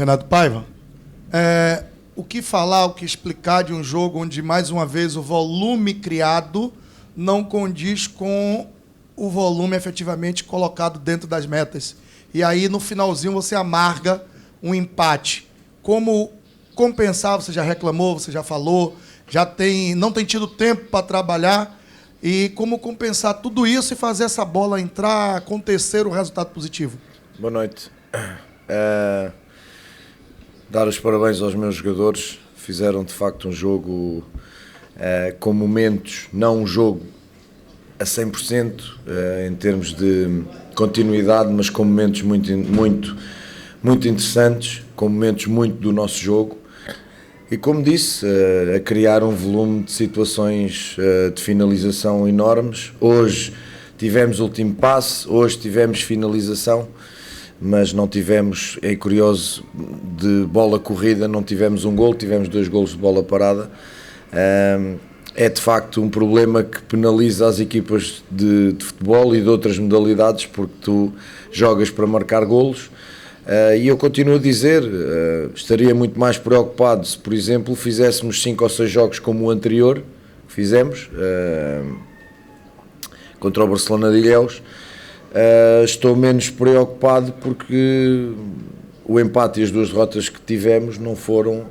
Renato Paiva. O que falar, o que explicar de um jogo onde, mais uma vez, o volume criado não condiz com o volume efetivamente colocado dentro das metas. E aí, no finalzinho, você amarga um empate. Como compensar? Você já reclamou, você já falou, não tem tido tempo para trabalhar. E como compensar tudo isso e fazer essa bola entrar, acontecer o resultado positivo? Boa noite. Dar os parabéns aos meus jogadores. Fizeram, de facto, um jogo com momentos, não um jogo a 100%, em termos de continuidade, mas com momentos muito interessantes, com momentos muito do nosso jogo. E, como disse, a criar um volume de situações de finalização enormes. Hoje tivemos último passe, hoje tivemos finalização, mas não tivemos, é curioso, de bola corrida, não tivemos um golo, tivemos 2 golos de bola parada. É de facto um problema que penaliza as equipas de futebol e de outras modalidades, porque tu jogas para marcar golos. E eu continuo a dizer, estaria muito mais preocupado se, por exemplo, fizéssemos 5 ou 6 jogos como o anterior que fizemos contra o Barcelona de Ilhéus. Estou menos preocupado porque o empate e as 2 derrotas que tivemos não foram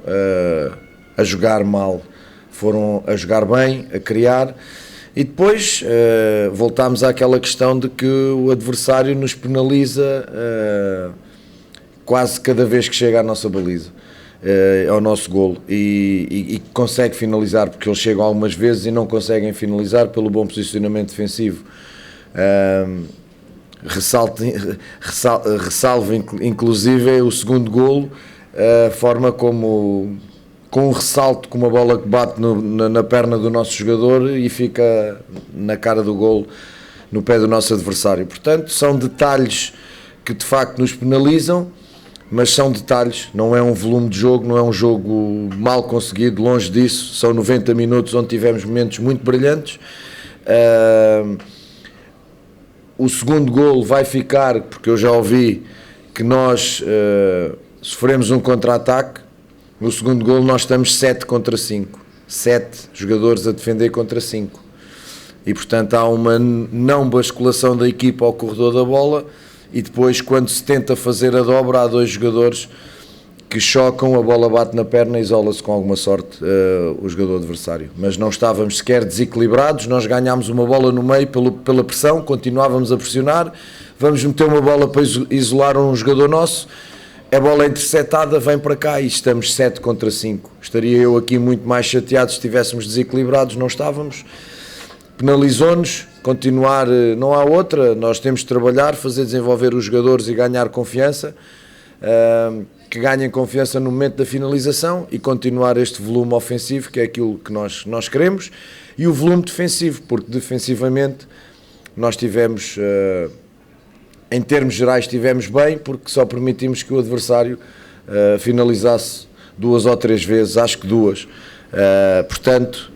a jogar mal, foram a jogar bem, a criar. E depois voltámos àquela questão de que o adversário nos penaliza quase cada vez que chega à nossa baliza, ao nosso golo, e consegue finalizar, porque eles chegam algumas vezes e não conseguem finalizar pelo bom posicionamento defensivo. Ressalvo inclusive o segundo golo, a forma como, com um ressalto, com uma bola que bate na perna do nosso jogador e fica na cara do golo, no pé do nosso adversário. Portanto, são detalhes que de facto nos penalizam, mas são detalhes, não é um volume de jogo, não é um jogo mal conseguido, longe disso. São 90 minutos onde tivemos momentos muito brilhantes. O segundo golo vai ficar, porque eu já ouvi que nós sofremos um contra-ataque. No segundo golo nós estamos 7 contra 5, 7 jogadores a defender contra 5, e portanto há uma não basculação da equipa ao corredor da bola. E depois, quando se tenta fazer a dobra, há 2 jogadores que chocam, a bola bate na perna e isola-se com alguma sorte o jogador adversário. Mas não estávamos sequer desequilibrados, nós ganhámos uma bola no meio pela pressão, continuávamos a pressionar, vamos meter uma bola para isolar um jogador nosso, a bola é interceptada, vem para cá e estamos 7 contra 5. Estaria eu aqui muito mais chateado se estivéssemos desequilibrados, não estávamos. Penalizou-nos, continuar, não há outra, nós temos de trabalhar, fazer desenvolver os jogadores e ganhar confiança, que ganhem confiança no momento da finalização e continuar este volume ofensivo, que é aquilo que nós queremos, e o volume defensivo, porque defensivamente nós tivemos, em termos gerais, tivemos bem, porque só permitimos que o adversário finalizasse 2 ou 3 vezes, acho que 2. Portanto,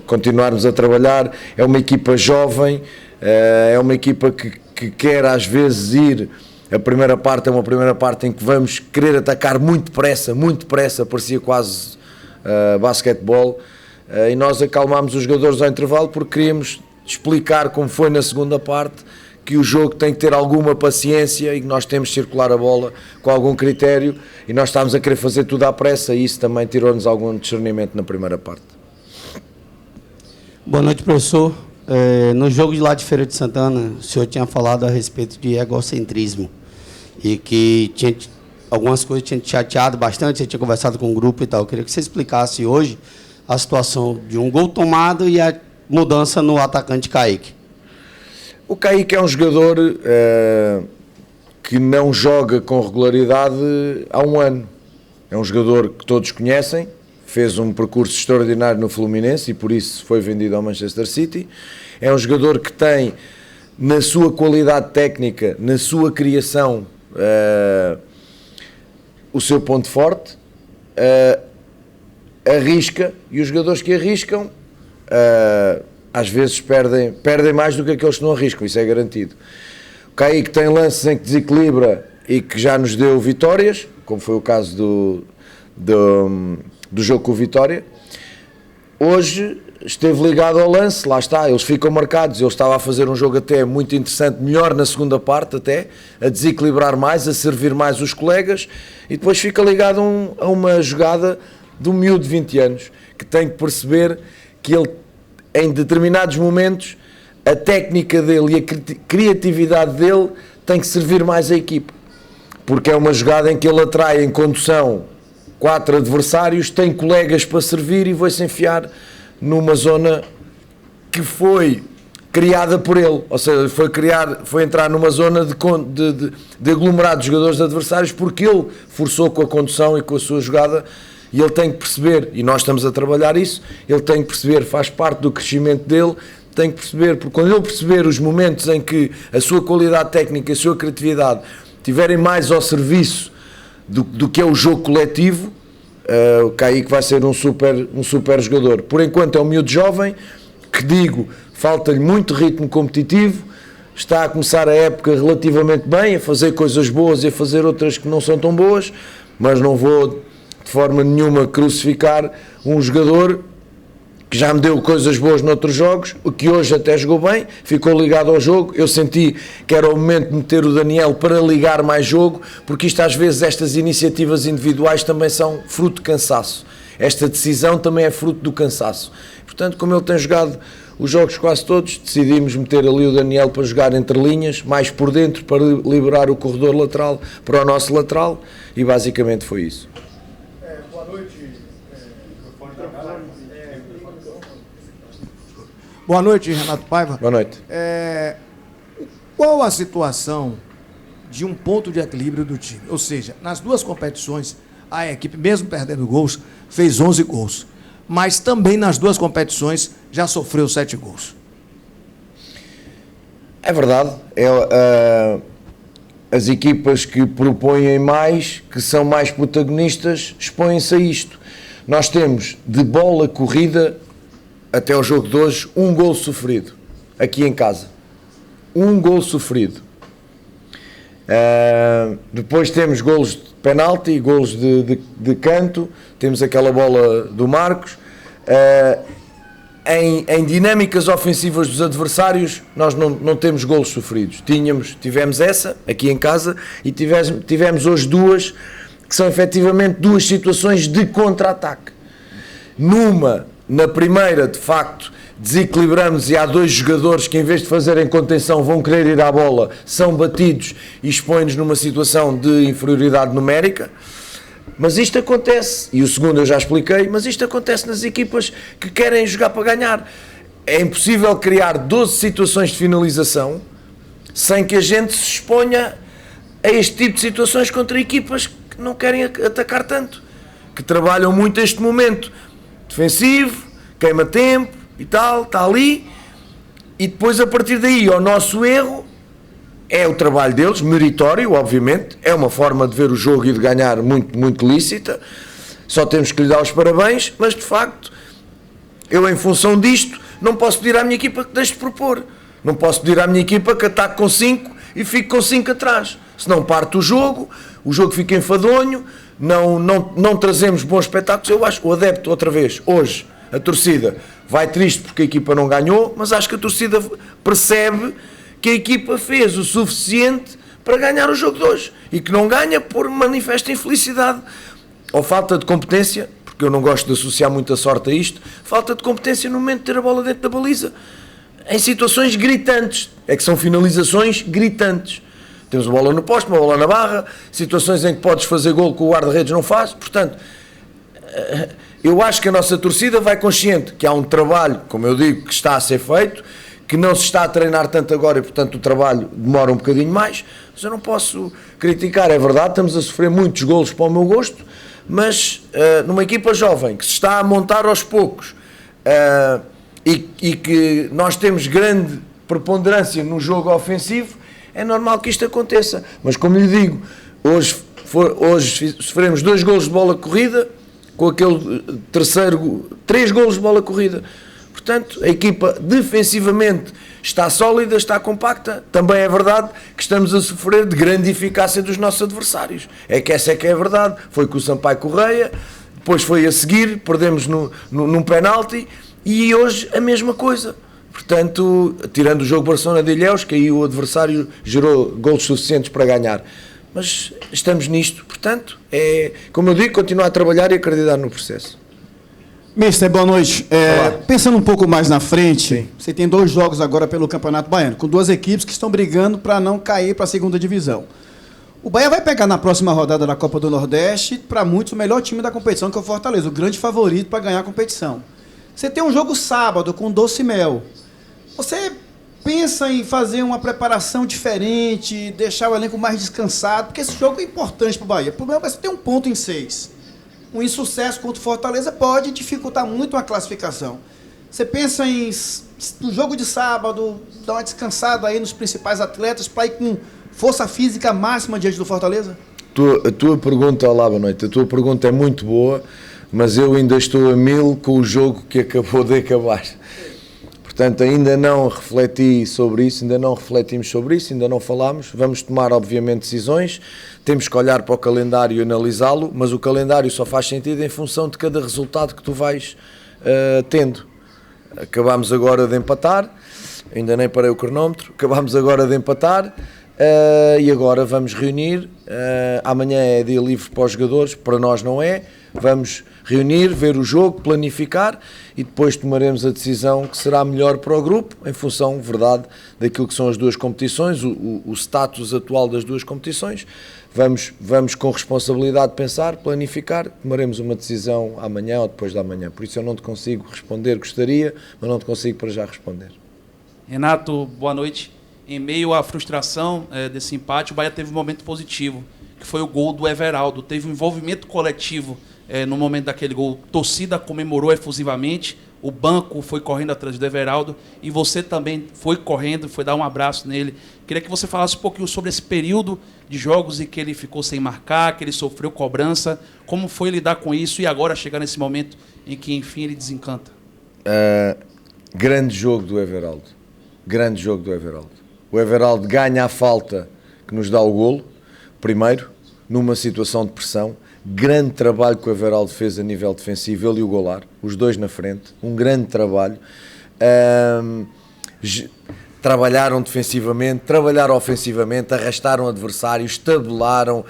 continuarmos a trabalhar. É uma equipa jovem, é uma equipa que quer às vezes ir. A primeira parte é uma primeira parte em que vamos querer atacar muito depressa, parecia quase basquetebol, e nós acalmámos os jogadores ao intervalo porque queríamos explicar, como foi na segunda parte, que o jogo tem que ter alguma paciência e que nós temos de circular a bola com algum critério, e nós estávamos a querer fazer tudo à pressa e isso também tirou-nos algum discernimento na primeira parte. Boa noite, professor. No jogo de lá de Feira de Santana, o senhor tinha falado a respeito de egocentrismo e que tinha algumas coisas tinham te chateado bastante, você tinha conversado com o grupo e tal. Eu queria que você explicasse hoje a situação de um gol tomado e a mudança no atacante Kaique. O Kaique é um jogador que não joga com regularidade há um ano. É um jogador que todos conhecem, fez um percurso extraordinário no Fluminense e por isso foi vendido ao Manchester City. É um jogador que tem, na sua qualidade técnica, na sua criação, o seu ponto forte, arrisca, e os jogadores que arriscam às vezes perdem mais do que aqueles que não arriscam, isso é garantido. O Kaique tem lances em que desequilibra e que já nos deu vitórias, como foi o caso do jogo com o Vitória. Hoje esteve ligado ao lance, lá está, eles ficam marcados, ele estava a fazer um jogo até muito interessante, melhor na segunda parte até, a desequilibrar mais, a servir mais os colegas, e depois fica ligado a uma jogada de um miúdo de 20 anos, que tem que perceber que ele, em determinados momentos, a técnica dele e a criatividade dele tem que servir mais a equipe, porque é uma jogada em que ele atrai em condução 4 adversários, tem colegas para servir e vai-se enfiar numa zona que foi criada por ele, ou seja, foi entrar numa zona de aglomerado de jogadores adversários, porque ele forçou com a condução e com a sua jogada, e ele tem que perceber, e nós estamos a trabalhar isso, ele tem que perceber, faz parte do crescimento dele, tem que perceber, porque quando ele perceber os momentos em que a sua qualidade técnica e a sua criatividade estiverem mais ao serviço do que é o jogo coletivo, o Kaique vai ser um super jogador. Por enquanto é um miúdo jovem, que digo, falta-lhe muito ritmo competitivo, está a começar a época relativamente bem, a fazer coisas boas e a fazer outras que não são tão boas, mas não vou de forma nenhuma crucificar um jogador que já me deu coisas boas noutros jogos, o que hoje até jogou bem, ficou ligado ao jogo. Eu senti que era o momento de meter o Daniel para ligar mais jogo, porque isto às vezes, estas iniciativas individuais também são fruto de cansaço. Esta decisão também é fruto do cansaço. Portanto, como ele tem jogado os jogos quase todos, decidimos meter ali o Daniel para jogar entre linhas, mais por dentro, para liberar o corredor lateral para o nosso lateral, e basicamente foi isso. Boa noite. Boa noite, Renato Paiva. Boa noite. Qual a situação de um ponto de equilíbrio do time? Ou seja, nas duas competições, a equipe, mesmo perdendo gols, fez 11 gols. Mas também nas duas competições já sofreu 7 gols. É verdade. As equipas que propõem mais, que são mais protagonistas, expõem-se a isto. Nós temos de bola corrida, até o jogo de hoje, 1 gol sofrido, aqui em casa. 1 gol sofrido. Depois temos golos de penalti, golos de canto, temos aquela bola do Marcos. Em dinâmicas ofensivas dos adversários, nós não temos golos sofridos. Tivemos essa, aqui em casa, e tivemos hoje 2, que são efetivamente 2 situações de contra-ataque. Na primeira, de facto, desequilibramos e há 2 jogadores que, em vez de fazerem contenção, vão querer ir à bola, são batidos e expõem-nos numa situação de inferioridade numérica. Mas isto acontece, e o segundo eu já expliquei, mas isto acontece nas equipas que querem jogar para ganhar. É impossível criar 12 situações de finalização sem que a gente se exponha a este tipo de situações contra equipas que não querem atacar tanto, que trabalham muito este momento defensivo, queima tempo e tal, está ali, e depois a partir daí o nosso erro é o trabalho deles, meritório, obviamente, é uma forma de ver o jogo e de ganhar muito, muito lícita, só temos que lhe dar os parabéns, mas de facto, eu em função disto, não posso pedir à minha equipa que deixe de propor, não posso pedir à minha equipa que ataque com 5 e fique com 5 atrás, senão parte o jogo fica enfadonho, não trazemos bons espetáculos. Eu acho que o adepto, outra vez, hoje, a torcida vai triste porque a equipa não ganhou, mas acho que a torcida percebe que a equipa fez o suficiente para ganhar o jogo de hoje, e que não ganha por manifesta infelicidade ou falta de competência, porque eu não gosto de associar muita sorte a isto, falta de competência no momento de ter a bola dentro da baliza, em situações gritantes, é que são finalizações gritantes. Temos uma bola no poste, uma bola na barra, situações em que podes fazer golo que o guarda-redes não faz. Portanto, eu acho que a nossa torcida vai consciente que há um trabalho, como eu digo, que está a ser feito, que não se está a treinar tanto agora e, portanto, o trabalho demora um bocadinho mais, mas eu não posso criticar, é verdade, estamos a sofrer muitos golos para o meu gosto, mas numa equipa jovem, que se está a montar aos poucos, e que nós temos grande preponderância no jogo ofensivo, é normal que isto aconteça. Mas, como lhe digo, hoje sofremos 2 golos de bola corrida, com aquele terceiro, 3 golos de bola corrida. Portanto, a equipa defensivamente está sólida, está compacta. Também é verdade que estamos a sofrer de grande eficácia dos nossos adversários. É que essa é que é a verdade. Foi com o Sampaio Correia, depois foi a seguir, perdemos num penalti, e hoje a mesma coisa. Portanto, tirando o jogo Barcelona de Ilhéus, que aí o adversário gerou golos suficientes para ganhar. Mas estamos nisto, portanto, como eu digo, continuar a trabalhar e acreditar no processo. Mister, boa noite. Pensando um pouco mais na frente, Sim. você tem 2 jogos agora pelo Campeonato Baiano, com 2 equipes que estão brigando para não cair para a segunda divisão. O Bahia vai pegar na próxima rodada da Copa do Nordeste, para muitos, o melhor time da competição, que é o Fortaleza, o grande favorito para ganhar a competição. Você tem um jogo sábado com Doce Mel. Você pensa em fazer uma preparação diferente, deixar o elenco mais descansado, porque esse jogo é importante para o Bahia. O problema é que você tem um ponto em 6. Um insucesso contra o Fortaleza pode dificultar muito a classificação. Você pensa em, no jogo de sábado, dar uma descansada aí nos principais atletas para ir com força física máxima diante do Fortaleza? A tua pergunta, olá, boa noite, a tua pergunta é muito boa, mas eu ainda estou a 1000 com o jogo que acabou de acabar. Portanto, ainda não refleti sobre isso, ainda não refletimos sobre isso, ainda não falámos. Vamos tomar, obviamente, decisões. Temos que olhar para o calendário e analisá-lo, mas o calendário só faz sentido em função de cada resultado que tu vais tendo. Acabámos agora de empatar, ainda nem parei o cronómetro, acabámos agora de empatar e agora vamos reunir. Amanhã é dia livre para os jogadores, para nós não é. Vamos reunir, ver o jogo, planificar e depois tomaremos a decisão que será melhor para o grupo, em função, verdade, daquilo que são as duas competições, o status atual das duas competições. Vamos com responsabilidade pensar, planificar, tomaremos uma decisão amanhã ou depois da manhã. Por isso eu não te consigo responder, gostaria, mas não te consigo para já responder. Renato, boa noite. Em meio à frustração desse empate, o Bahia teve um momento positivo, que foi o gol do Everaldo. Teve um envolvimento coletivo no momento daquele gol. A torcida comemorou efusivamente, o banco foi correndo atrás do Everaldo e você também foi correndo, foi dar um abraço nele. Queria que você falasse um pouquinho sobre esse período de jogos em que ele ficou sem marcar, que ele sofreu cobrança, como foi lidar com isso e agora chegar nesse momento em que, enfim, ele desencanta. Grande jogo do Everaldo. Grande jogo do Everaldo. O Everaldo ganha a falta que nos dá o golo, primeiro, numa situação de pressão. Grande trabalho que o Everaldo fez a nível defensivo, ele e o Goulart, os dois na frente, um grande trabalho. Trabalharam defensivamente, trabalharam ofensivamente, arrastaram adversários, tabelaram,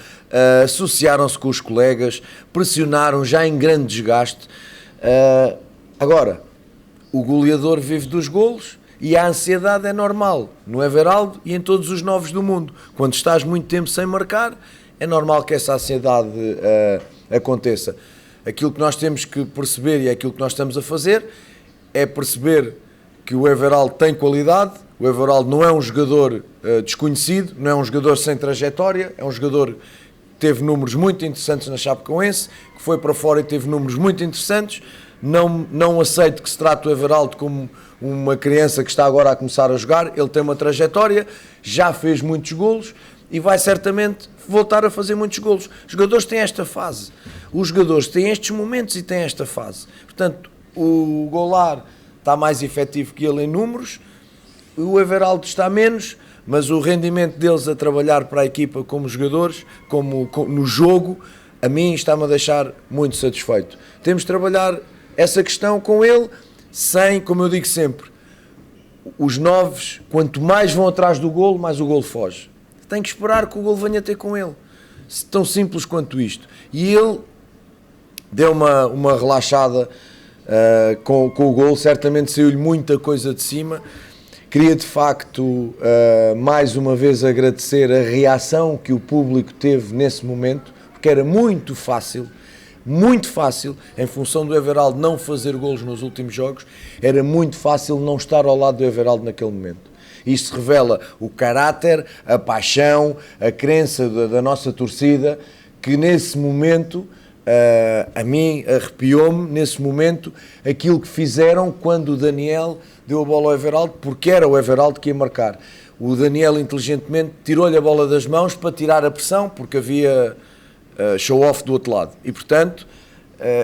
associaram-se com os colegas, pressionaram já em grande desgaste. Agora, o goleador vive dos golos e a ansiedade é normal no Everaldo e em todos os novos do mundo. Quando estás muito tempo sem marcar, é normal que essa ansiedade aconteça. Aquilo que nós temos que perceber e é aquilo que nós estamos a fazer é perceber que o Everaldo tem qualidade. O Everaldo não é um jogador desconhecido, não é um jogador sem trajetória, é um jogador que teve números muito interessantes na Chapecoense, que foi para fora e teve números muito interessantes. Não aceito que se trate o Everaldo como uma criança que está agora a começar a jogar. Ele tem uma trajetória, já fez muitos golos e vai certamente voltar a fazer muitos golos. Os jogadores têm esta fase, os jogadores têm estes momentos e têm esta fase. Portanto, o Goulart está mais efetivo que ele em números, o Everaldo está menos, mas o rendimento deles a trabalhar para a equipa como jogadores, no jogo, a mim está-me a deixar muito satisfeito. Temos de trabalhar essa questão com ele, sem, como eu digo sempre, os novos, quanto mais vão atrás do golo, mais o golo foge. Tem que esperar que o golo venha ter com ele. Tão simples quanto isto. E ele deu uma relaxada com o golo, certamente saiu-lhe muita coisa de cima. Queria de facto mais uma vez agradecer a reação que o público teve nesse momento, porque era muito fácil, em função do Everaldo não fazer golos nos últimos jogos, era muito fácil não estar ao lado do Everaldo naquele momento. Isto revela o caráter, a paixão, a crença da nossa torcida, que nesse momento, a mim arrepiou-me, nesse momento, aquilo que fizeram quando o Daniel deu a bola ao Everaldo, porque era o Everaldo que ia marcar. O Daniel inteligentemente tirou-lhe a bola das mãos para tirar a pressão, porque havia show-off do outro lado. E, portanto,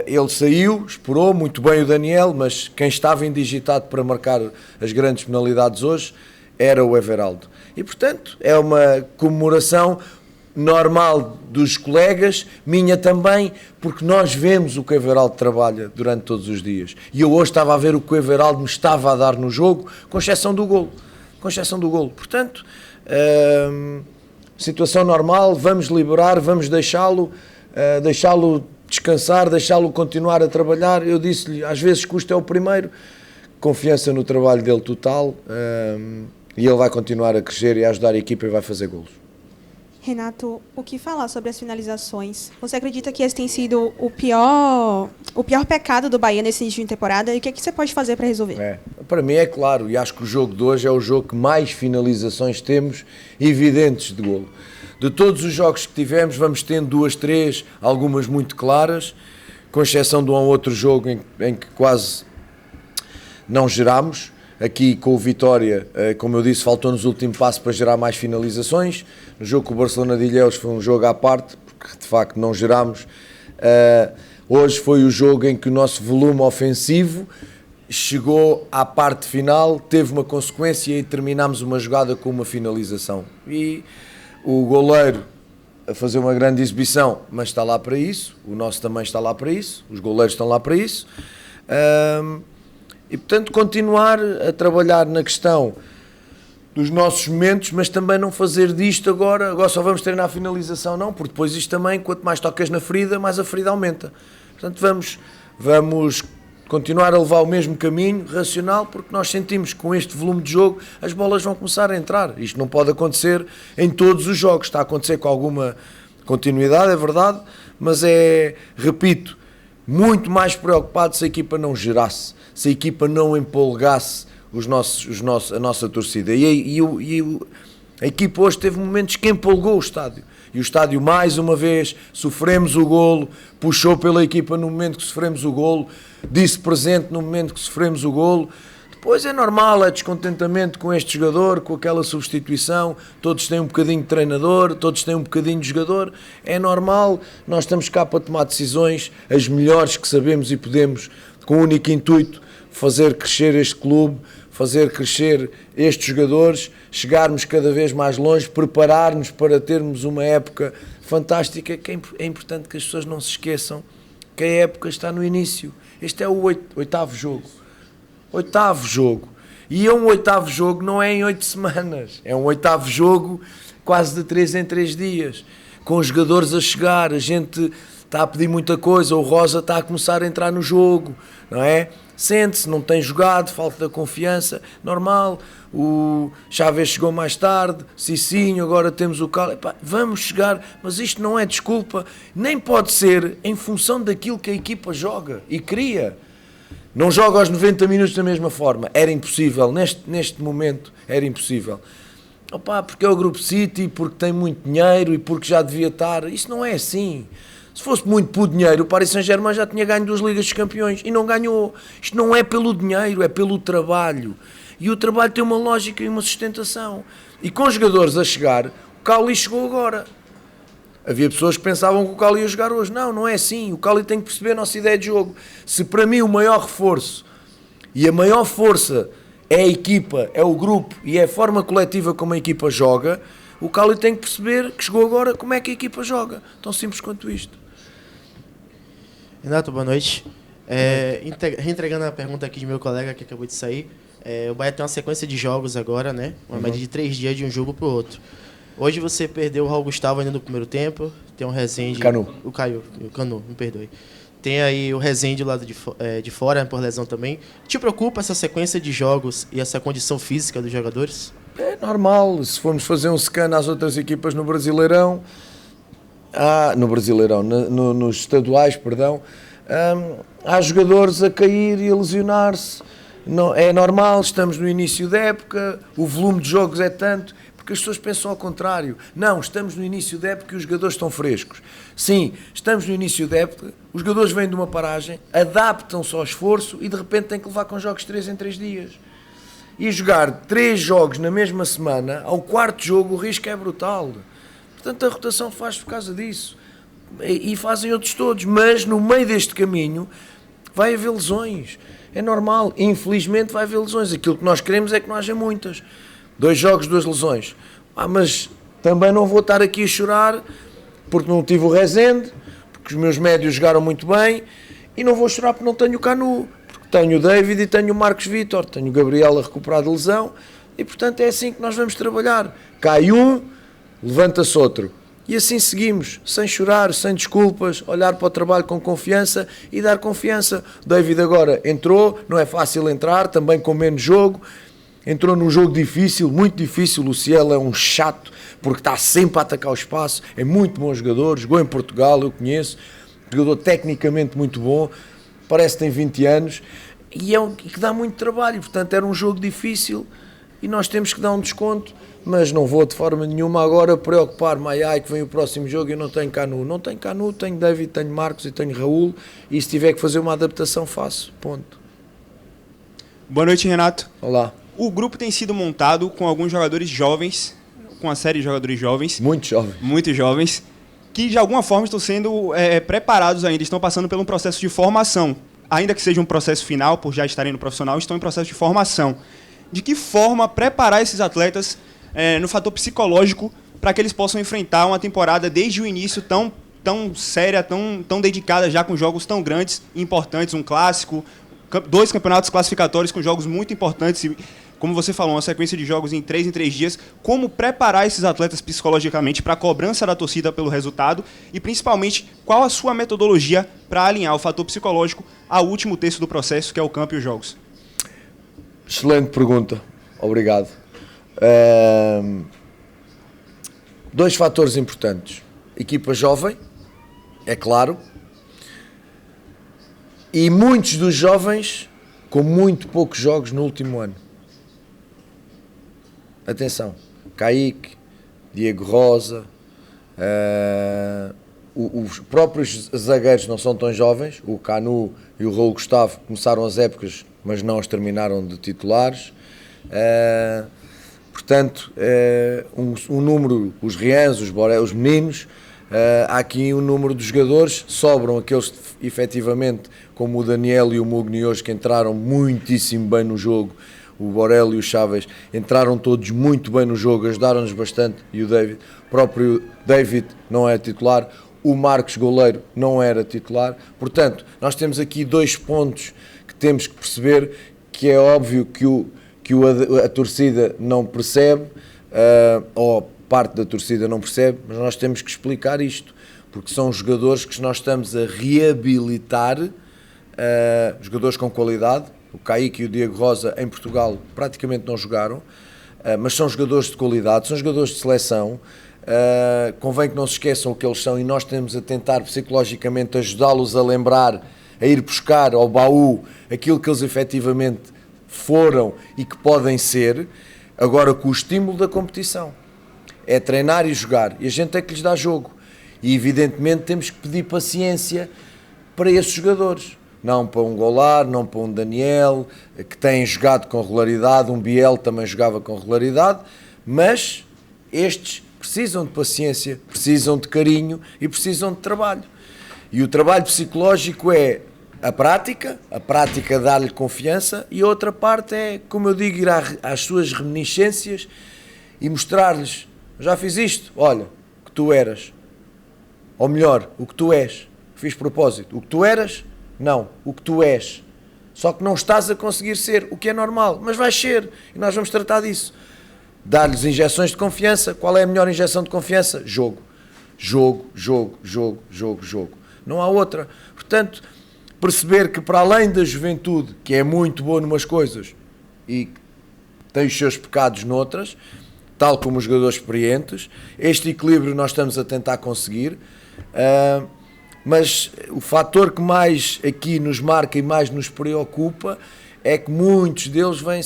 Ele saiu, esperou muito bem o Daniel, mas quem estava indigitado para marcar as grandes penalidades hoje era o Everaldo. E, portanto, é uma comemoração normal dos colegas, minha também, porque nós vemos o que o Everaldo trabalha durante todos os dias. E eu hoje estava a ver o que o Everaldo me estava a dar no jogo, com exceção do golo. Com exceção do golo. Portanto, situação normal, vamos liberar, vamos deixá-lo descansar, deixá-lo continuar a trabalhar. Eu disse-lhe, às vezes custa é o primeiro, confiança no trabalho dele total, e ele vai continuar a crescer e a ajudar a equipa e vai fazer golos. Renato, o que falar sobre as finalizações? Você acredita que esse tem sido o pior pecado do Bahia nesse início de temporada? E o que você pode fazer para resolver? Para mim é claro, e acho que o jogo de hoje é o jogo que mais finalizações temos evidentes de golo. De todos os jogos que tivemos, vamos tendo 2, 3, algumas muito claras, com exceção de um ou outro jogo em que quase não gerámos. Aqui com o Vitória, como eu disse, faltou-nos o último passo para gerar mais finalizações. No jogo com o Barcelona de Ilhéus foi um jogo à parte, porque de facto não gerámos. Hoje foi o jogo em que o nosso volume ofensivo chegou à parte final, teve uma consequência e terminámos uma jogada com uma finalização. E o goleiro a fazer uma grande exibição, mas está lá para isso, o nosso também está lá para isso, os goleiros estão lá para isso. E, portanto, continuar a trabalhar na questão dos nossos momentos, mas também não fazer disto agora só vamos treinar a finalização, não, porque depois isto também, quanto mais tocas na ferida, mais a ferida aumenta. Portanto, vamos continuar a levar o mesmo caminho racional, porque nós sentimos que com este volume de jogo as bolas vão começar a entrar. Isto não pode acontecer em todos os jogos, está a acontecer com alguma continuidade, é verdade, mas repito, muito mais preocupado se a equipa não gerasse, se a equipa não empolgasse a nossa torcida. E a equipa hoje teve momentos que empolgou o estádio. E o estádio, mais uma vez, sofremos o golo, puxou pela equipa no momento que sofremos o golo, disse presente no momento que sofremos o golo. Depois é normal, é descontentamento com este jogador, com aquela substituição, todos têm um bocadinho de treinador, todos têm um bocadinho de jogador, é normal, nós estamos cá para tomar decisões, as melhores que sabemos e podemos, com o único intuito, fazer crescer este clube, fazer crescer estes jogadores, chegarmos cada vez mais longe, preparar-nos para termos uma época fantástica, que é importante que as pessoas não se esqueçam que a época está no início. Este é o oitavo jogo. Oitavo jogo. E um oitavo jogo não é em 8 semanas, é um oitavo jogo quase de 3 em 3 dias, com os jogadores a chegar, a gente está a pedir muita coisa, o Rosa está a começar a entrar no jogo, não é? Sente-se, não tem jogado, falta de confiança, normal, o Chaves chegou mais tarde, Cicinho, agora temos o Cal, vamos chegar, mas isto não é desculpa, nem pode ser em função daquilo que a equipa joga e cria. Não joga aos 90 minutos da mesma forma, era impossível, neste momento era impossível. Porque é o Grupo City, porque tem muito dinheiro e porque já devia estar, isso não é assim. Se fosse muito pelo dinheiro, o Paris Saint-Germain já tinha ganho 2 Ligas dos Campeões e não ganhou. Isto não é pelo dinheiro, é pelo trabalho. E o trabalho tem uma lógica e uma sustentação. E com jogadores a chegar, o Cauli chegou agora. Havia pessoas que pensavam que o Cauli ia jogar hoje. Não, não é assim. O Cauli tem que perceber a nossa ideia de jogo. Se para mim o maior reforço e a maior força é a equipa, é o grupo e é a forma coletiva como a equipa joga, o Cauli tem que perceber que chegou agora como é que a equipa joga. Tão simples quanto isto. Renato, boa noite. Reentregando a pergunta aqui de meu colega que acabou de sair, o Bahia tem uma sequência de jogos agora, né? Uma média de 3 dias de um jogo para o outro. Hoje você perdeu o Raul Gustavo ainda no primeiro tempo, tem um Rezende... O Canu, me perdoe. Tem aí o Rezende do lado de fora, por lesão também. Te preocupa essa sequência de jogos e essa condição física dos jogadores? É normal, se formos fazer um scan às outras equipas no Brasileirão, nos estaduais, perdão, há jogadores a cair e a lesionar-se. Não, é normal, estamos no início da época, o volume de jogos é tanto, porque as pessoas pensam ao contrário. Não, estamos no início da época e os jogadores estão frescos. Sim, estamos no início da época, os jogadores vêm de uma paragem, adaptam-se ao esforço e de repente têm que levar com jogos 3 em 3 dias. E jogar 3 jogos na mesma semana, ao 4º jogo o risco é brutal. Portanto, a rotação faz por causa disso. e fazem outros todos, mas no meio deste caminho vai haver lesões, é normal, infelizmente vai haver lesões, aquilo que nós queremos é que não haja muitas, 2 jogos, 2 lesões, mas também não vou estar aqui a chorar porque não tive o Rezende, porque os meus médios jogaram muito bem, e não vou chorar porque não tenho o Canu, porque tenho o David e tenho o Marcos Vítor, tenho o Gabriel a recuperar de lesão, e portanto é assim que nós vamos trabalhar, cai um, levanta-se outro, e assim seguimos, sem chorar, sem desculpas, olhar para o trabalho com confiança e dar confiança. O David agora entrou, não é fácil entrar, também com menos jogo, entrou num jogo difícil, muito difícil. O Cielo é um chato, porque está sempre a atacar o espaço, é muito bom jogador, jogou em Portugal, eu conheço, jogador tecnicamente muito bom, parece que tem 20 anos, e que dá muito trabalho, portanto era um jogo difícil, e nós temos que dar um desconto, mas não vou de forma nenhuma agora preocupar-me, que vem o próximo jogo e eu não tenho Canu. Não tenho Canu, tenho David, tenho Marcos e tenho Raul, e se tiver que fazer uma adaptação, faço. Ponto. Boa noite, Renato. Olá. O grupo tem sido montado com alguns jogadores jovens, com a série de jogadores jovens. Muito jovens, que de alguma forma estão sendo preparados ainda, estão passando por um processo de formação. Ainda que seja um processo final, por já estarem no profissional, estão em processo de formação. De que forma preparar esses atletas no fator psicológico para que eles possam enfrentar uma temporada desde o início tão séria, tão dedicada já com jogos tão grandes e importantes, um clássico, 2 campeonatos classificatórios com jogos muito importantes e, como você falou, uma sequência de jogos em 3 dias. Como preparar esses atletas psicologicamente para a cobrança da torcida pelo resultado e, principalmente, qual a sua metodologia para alinhar o fator psicológico ao último terço do processo, que é o campo e os jogos? Excelente pergunta, obrigado. 2 fatores importantes: equipa jovem, é claro, e muitos dos jovens com muito poucos jogos no último ano. Atenção, Kaique, Diego Rosa, os próprios zagueiros não são tão jovens, o Canu e o Raul Gustavo começaram as épocas, mas não as terminaram de titulares. Portanto, um número, os Rians, os meninos, há aqui um número de jogadores, sobram aqueles efetivamente, como o Daniel e o Mugni hoje, que entraram muitíssimo bem no jogo, o Borel e o Chaves entraram todos muito bem no jogo, ajudaram-nos bastante, e o David, próprio David não é titular, o Marcos goleiro não era titular, portanto, nós temos aqui 2 pontos que temos que perceber, que é óbvio que a torcida não percebe, ou parte da torcida não percebe, mas nós temos que explicar isto, porque são jogadores que nós estamos a reabilitar, jogadores com qualidade. O Kaique e o Diego Rosa em Portugal praticamente não jogaram, mas são jogadores de qualidade, são jogadores de seleção. Convém que não se esqueçam o que eles são, e nós temos a tentar psicologicamente ajudá-los a lembrar, a ir buscar ao baú aquilo que eles efetivamente foram e que podem ser, agora com o estímulo da competição. É treinar e jogar, e a gente tem que lhes dar jogo, e evidentemente temos que pedir paciência para esses jogadores, não para um Golar, não para um Daniel, que têm jogado com regularidade, um Biel também jogava com regularidade, mas estes precisam de paciência, precisam de carinho e precisam de trabalho. E o trabalho psicológico é a prática dá-lhe confiança, e a outra parte é, como eu digo, ir às suas reminiscências e mostrar-lhes: já fiz isto, olha, o que tu eras. Ou melhor, o que tu és. Fiz propósito. O que tu eras, não. O que tu és. Só que não estás a conseguir ser, o que é normal, mas vais ser, e nós vamos tratar disso. Dar-lhes injeções de confiança. Qual é a melhor injeção de confiança? Jogo. Jogo, jogo, jogo, jogo, jogo. Não há outra. Portanto, perceber que, para além da juventude, que é muito boa numas coisas e tem os seus pecados noutras, tal como os jogadores experientes, este equilíbrio nós estamos a tentar conseguir, mas o fator que mais aqui nos marca e mais nos preocupa é que muitos deles vêm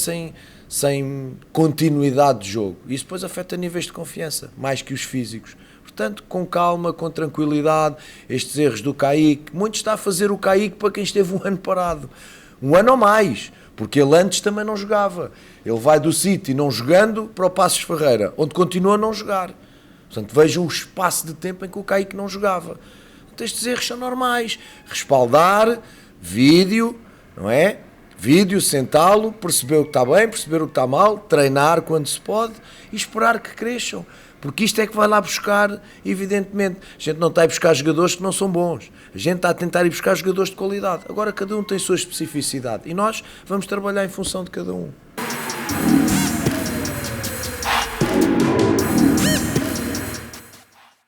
sem continuidade de jogo. Isso depois afeta níveis de confiança, mais que os físicos. Portanto, com calma, com tranquilidade, estes erros do Kaique, muito está a fazer o Kaique para quem esteve um ano parado. Um ano ou mais, porque ele antes também não jogava. Ele vai do City não jogando para o Passos Ferreira, onde continua a não jogar. Portanto, vejam o espaço de tempo em que o Kaique não jogava. estes erros são normais. Respaldar, vídeo, não é? Vídeo, sentá-lo, perceber o que está bem, perceber o que está mal, treinar quando se pode e esperar que cresçam. Porque isto é que vai lá buscar, evidentemente. A gente não está a ir buscar jogadores que não são bons. A gente está a tentar ir buscar jogadores de qualidade. Agora cada um tem a sua especificidade e nós vamos trabalhar em função de cada um.